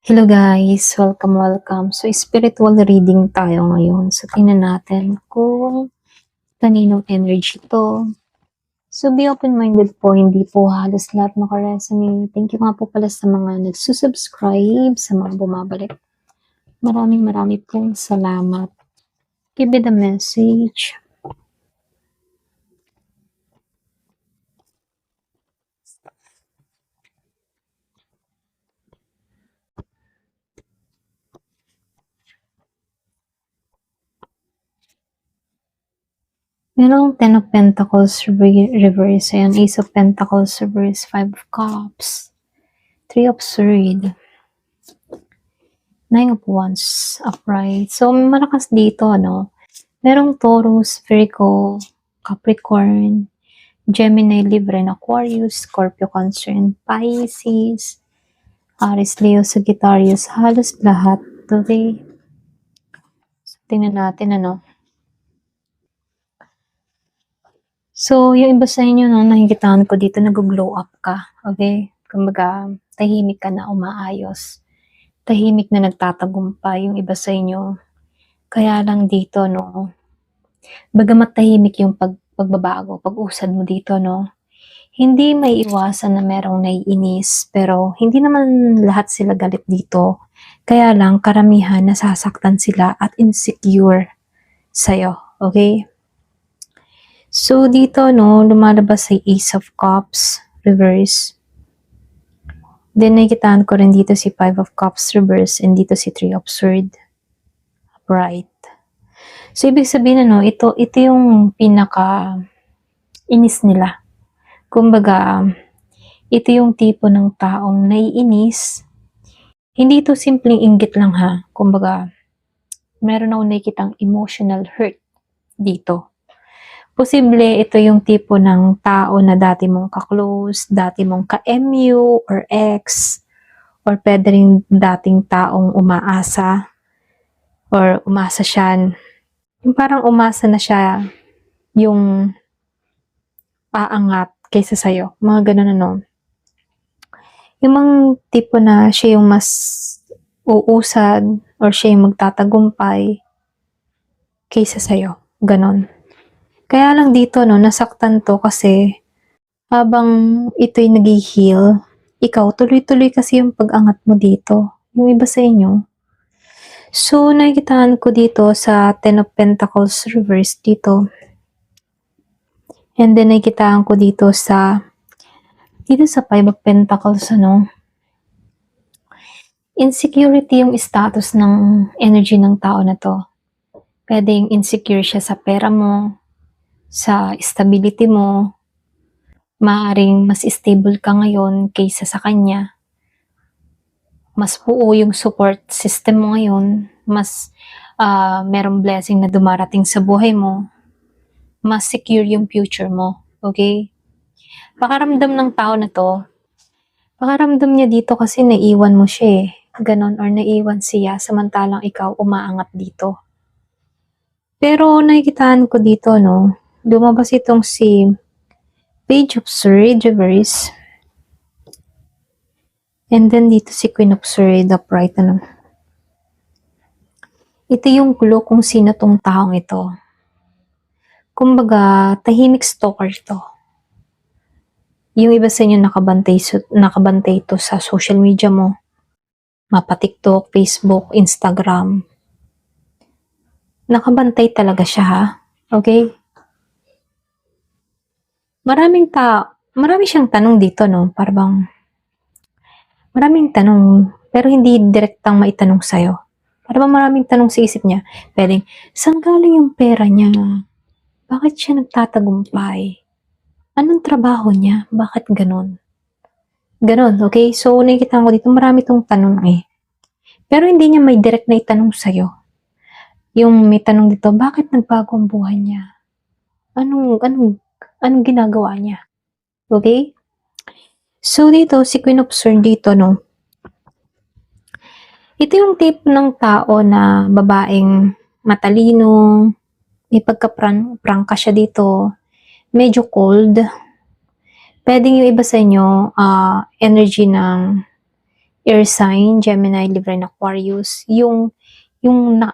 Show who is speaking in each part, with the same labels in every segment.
Speaker 1: Hello guys, welcome. So spiritual reading tayo ngayon. So tingnan natin kung kaninong energy to. So be open-minded po, hindi po halos lahat makaresonate. Thank you nga po pala sa mga nagsusubscribe, sa mga bumabalik. Marami pong salamat. Give me the message. Merong Ten of Pentacles reverse. Ayan, Ace of Pentacles reverse, Five of Cups, Three of Swords, Nine of Wands upright. So, malakas dito, ano? Merong Taurus, Virgo, Capricorn, Gemini, Libra, and Aquarius, Scorpio, Cancer, and Pisces, Aries, Leo, Sagittarius, halos lahat. Okay? So, tingnan natin, ano? So, yung iba sa inyo, no, nakikitaan ko dito, nag-glow up ka. Okay? Kumbaga, tahimik ka na umaayos. Tahimik na nagtatagumpay yung iba sa inyo. Kaya lang dito, no, bagamat tahimik yung pagbabago, pag-usad mo dito, no, hindi may iwasan na merong naiinis, pero hindi naman lahat sila galit dito. Kaya lang, karamihan nasasaktan sila at insecure sa'yo. Okay? So, dito, no, lumalabas si Ace of Cups, reverse. Then, nakikitaan ko rin dito si Five of Cups, reverse, and dito si Three of Swords, upright. So, ibig sabihin, ano, ito yung pinaka-inis nila. Kumbaga, ito yung tipo ng taong naiinis. Hindi ito simpleng inggit lang ha. Kumbaga, meron akong nakikitang emotional hurt dito. Posible ito yung tipo ng tao na dati mong ka-close, dati mong ka-MU or ex, or pwede rin dating taong umaasa or umasa siya. Yung parang umasa na siya yung aangat kaysa sa'yo. Mga ganun ano. Yung mga tipo na siya yung mas uusad or siya yung magtatagumpay kaysa sa'yo. Ganon. Kaya lang dito, no, nasaktan to kasi habang ito'y nag-heal, ikaw, tuloy-tuloy kasi yung pag-angat mo dito. Yung iba sa inyo. So, nakikitaan ko dito sa Ten of Pentacles reverse dito. And then, nakikitaan ko dito sa Five of Pentacles, ano, insecurity yung status ng energy ng tao na to. Pwedeng insecure siya sa pera mo, sa stability mo, maaaring mas stable ka ngayon kaysa sa kanya. Mas buo yung support system mo ngayon, mas merong blessing na dumarating sa buhay mo, mas secure yung future mo. Okay? Pakaramdam ng tao na to, pakaramdam niya dito kasi naiwan mo siya eh. Ganon, or naiwan siya, samantalang ikaw umaangat dito. Pero nakikitaan ko dito, no, lumabas itong si Page of Swords reverse. And then dito si Queen of Swords upright, ano. Ito yung clue kung sino tong taong ito. Kumbaga, tahimik stalker to. Yung iba sa inyo nakabantay to sa social media mo. Mapa TikTok, Facebook, Instagram. Nakabantay talaga siya ha. Okay? Marami siyang tanong dito, no? Parang maraming tanong, pero hindi direktang maitanong sa'yo. Parang maraming tanong sa isip niya. Pwedeng, saan galing yung pera niya? Bakit siya nagtatagumpay? Anong trabaho niya? Bakit ganon? Ganon, okay? So, nakikita ko dito, marami tong tanong eh. Pero hindi niya may direct na itanong sa'yo. Yung may tanong dito, bakit nagbago ang buhay niya? Anong ginagawa niya? Okay? So, dito, si Queen of Swords dito, no? Ito yung tipo ng tao na babaeng matalino, may pagka-prangka siya dito, medyo cold. Pwedeng yung iba sa inyo, energy ng air sign, Gemini, Libra, and Aquarius, yung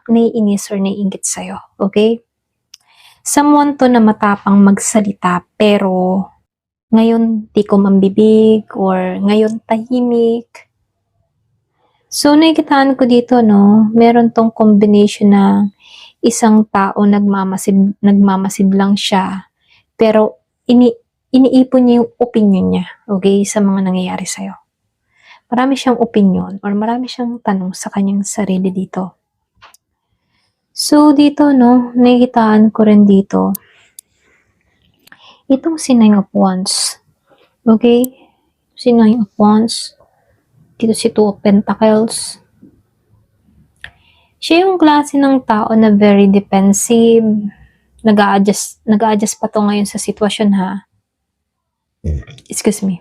Speaker 1: naiinis or naiinggit sa'yo, okay? Someone to na matapang magsalita, pero ngayon tikom ang bibig, or ngayon tahimik. So, nakikitaan ko dito, no, meron tong combination na isang tao nagmamasid lang siya, pero iniipon niya yung opinion niya, okay, sa mga nangyayari sa'yo. Marami siyang opinion or marami siyang tanong sa kanyang sarili dito. So, dito, no, nakikitaan ko rin dito, itong si Nine of Wands, okay? Si Nine of Wands, dito si Two of Pentacles. Siya yung klase ng tao na very defensive, nag-a-adjust pa to ngayon sa sitwasyon, ha? Excuse me.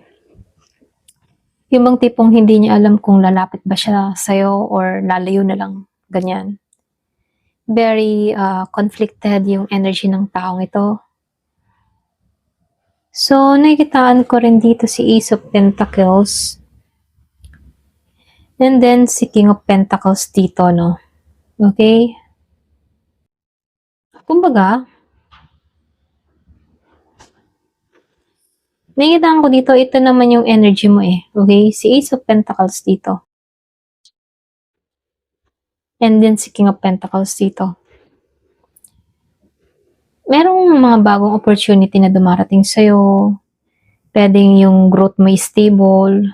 Speaker 1: Yung bang tipong hindi niya alam kung lalapit ba siya sa'yo or lalayo na lang, ganyan. Very conflicted yung energy ng taong ito. So, nakikitaan ko rin dito si Ace of Pentacles. And then, si King of Pentacles dito, no? Okay? Kumbaga, nakikitaan ko dito, ito naman yung energy mo eh. Okay? Si Ace of Pentacles dito. And then, si King of Pentacles dito. Merong mga bagong opportunity na dumarating sa'yo. Pwedeng yung growth mo stable.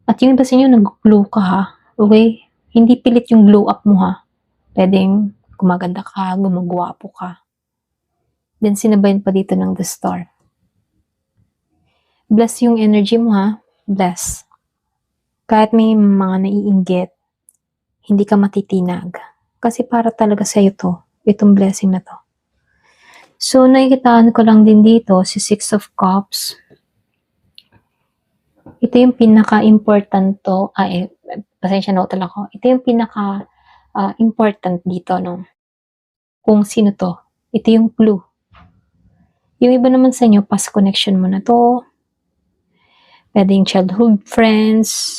Speaker 1: At yung iba sa inyo, nag-glow ka, ha? Okay? Hindi pilit yung glow up mo, ha? Pwedeng gumaganda ka, gumagwapo ka. Then, sinabayan pa dito ng the star. Bless yung energy mo, ha? Bless. Kahit may mga naiinggit, hindi ka matitinag. Kasi para talaga sa'yo to, itong blessing na to. So, nakikitaan ko lang din dito, si Six of Cups. Ito yung pinaka-important to, pasensya na utal ako. Ito yung pinaka-important dito, no? Kung sino to. Ito yung clue. Yung iba naman sa inyo, past connection mo na to. Pwedeng childhood friends,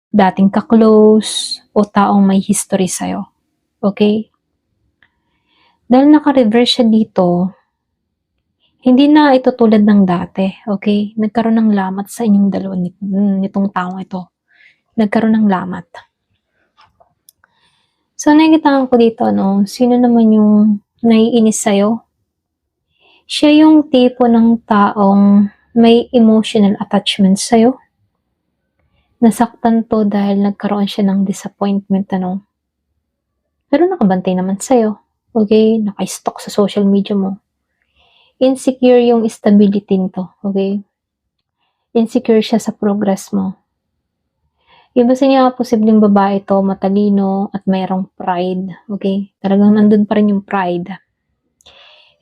Speaker 1: dating ka-close, o taong may history sa'yo. Okay? Dahil naka-reverse siya dito, hindi na ito tulad ng dati, okay? Nagkaroon ng lamat sa inyong dalawa nitong taong ito. Nagkaroon ng lamat. So, nakikita ko dito, no, sino naman yung naiinis sa'yo? Siya yung tipo ng taong may emotional attachment sa'yo. Nasaktan to dahil nagkaroon siya ng disappointment, ano? Pero nakabantay naman sa'yo. Okay? Naka-stalk sa social media mo. Insecure yung stability nito. Okay? Insecure siya sa progress mo. Iba sa niya, posibleng babae to, matalino, at mayroong pride. Okay? Talagang nandun pa rin yung pride.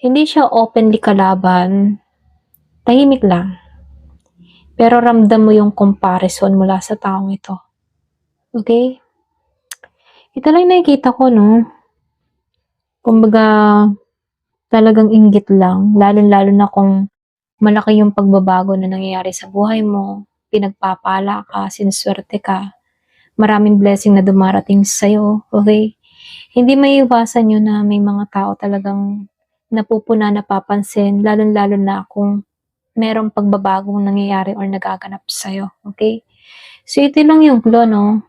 Speaker 1: Hindi siya openly kalaban. Tahimik lang. Pero ramdam mo yung comparison mula sa taong ito. Okay? Ito lang nakikita ko, no? Kumbaga, talagang inggit lang. Lalo-lalo na kung malaki yung pagbabago na nangyayari sa buhay mo. Pinagpapala ka, sinswerte ka. Maraming blessing na dumarating sa'yo. Okay? Hindi maiiwasan yun na may mga tao talagang napapansin. Lalo-lalo na kung merong pagbabagong nangyayari or nagaganap sa'yo. Okay? So, ito lang yung clue, no?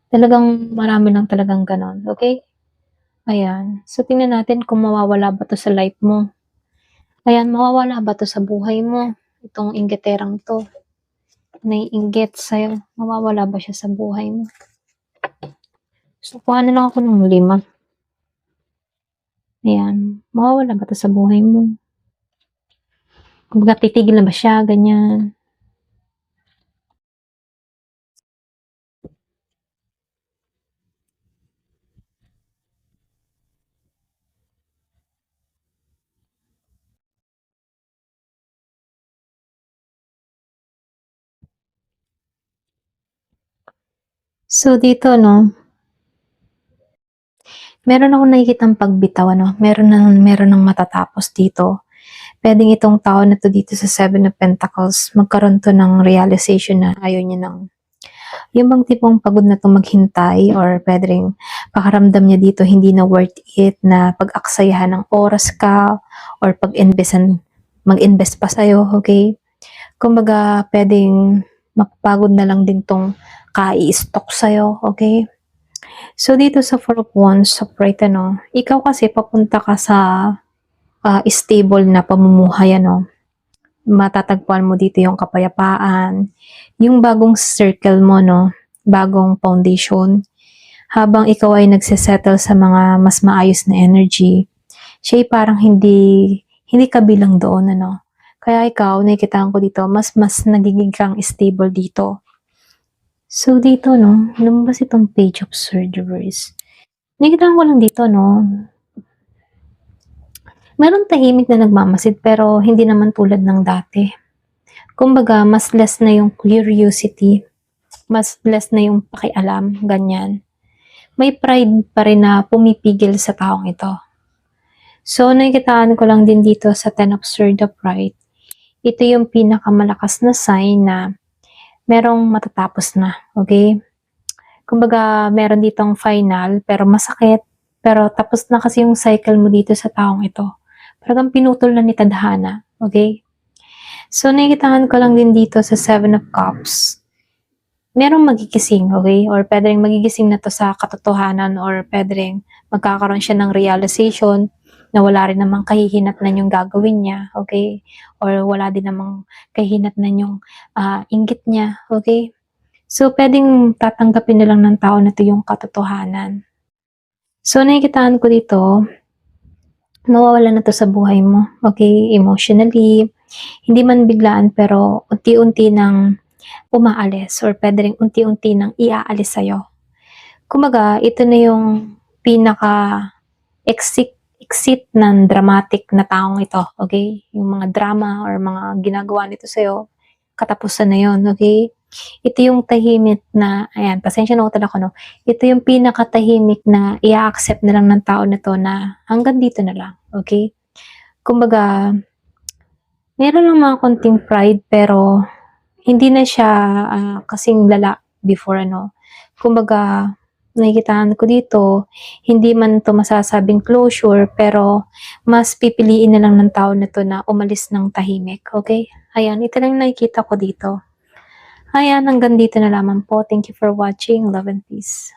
Speaker 1: Talagang marami lang talagang ganon. Okay? Ayan. So, tingnan natin kung mawawala ba to sa life mo. Ayan, mawawala ba to sa buhay mo? Itong inggiterang to. Naiinggit sa'yo. Mawawala ba siya sa buhay mo? So, kuha na lang ako ng 5. Ayan. Mawawala ba to sa buhay mo? Kumbaga, titigil na ba siya? Ganyan. So, dito, no, meron akong nakikitang pagbitaw, ano, meron ng matatapos dito. puwedeng itong tao na 'to dito sa Seven of Pentacles magkaroon 'to ng realization na ayaw niya ng yung bang tipong pagod na 'tong maghintay or puwedeng pakiramdam niya dito hindi na worth it na pag-aksayahan ng oras ka or mag-invest pa sa'yo, okay? Kumbaga puwedeng mapapagod na lang din 'tong kai-stalk sa'yo, okay? So, dito sa Four of Wands, upright ano, ikaw kasi papunta ka sa, stable na pamumuhay ano. Matatagpuan mo dito yung kapayapaan, yung bagong circle mo 'no, bagong foundation. Habang ikaw ay nagse-settle sa mga mas maayos na energy, siya'y parang hindi kabilang doon ano. Kaya ikaw nakikitaan ko dito mas nagiging kang stable dito. So dito 'no, lumabas itong Page of Swords reverse. Nakikitaan ko lang dito 'no, merong tahimik na nagmamasid pero hindi naman tulad ng dati. Kumbaga mas less na yung curiosity, mas less na yung pakialam, ganyan. May pride pa rin na pumipigil sa taong ito. So nakikitaan ko lang din dito sa Ten of Swords upright, ito yung pinakamalakas na sign na merong matatapos na, okay? Kumbaga meron ditong final pero masakit, pero tapos na kasi yung cycle mo dito sa taong ito. Parang pinutol na ni tadhana, okay? So nakikitaan ko lang din dito sa Seven of Cups, merong magigising, okay? Or puwedeng magigising na 'to sa katotohanan or puwedeng magkakaroon siya ng realization na wala rin namang kahihinatnan yung gagawin niya, okay? Or wala din namang kahihinatnan yung, inggit niya, okay? So, puwedeng tatanggapin na lang ng tao na 'to yung katotohanan. So, nakikitaan ko dito, mawawalan na 'to sa buhay mo, okay? Emotionally, hindi man biglaan pero unti-unti nang umaalis or puwede ring unti-unti nang iaalis sa'yo. Kumbaga ito na yung pinaka-exit ng dramatic na taong ito, okay? Yung mga drama or mga ginagawa nito sa'yo, katapusan na yun, okay? Ito yung tahimik na, ayan, pasensya na utal ako 'no. Ito yung pinakatahimik na i-a-accept na lang ng tao na 'to na hanggang dito na lang, okay? Kumbaga, meron lang mga konting pride pero hindi na siya, kasing lala before ano. Kumbaga, nakikitaan ko dito, hindi man 'to masasabing closure, pero mas pipiliin na lang ng tao na 'to na umalis ng tahimik, okay? Ayan, ito lang nakikita ko dito. Ayan, hanggang dito na lamang po. Thank you for watching. Love and peace.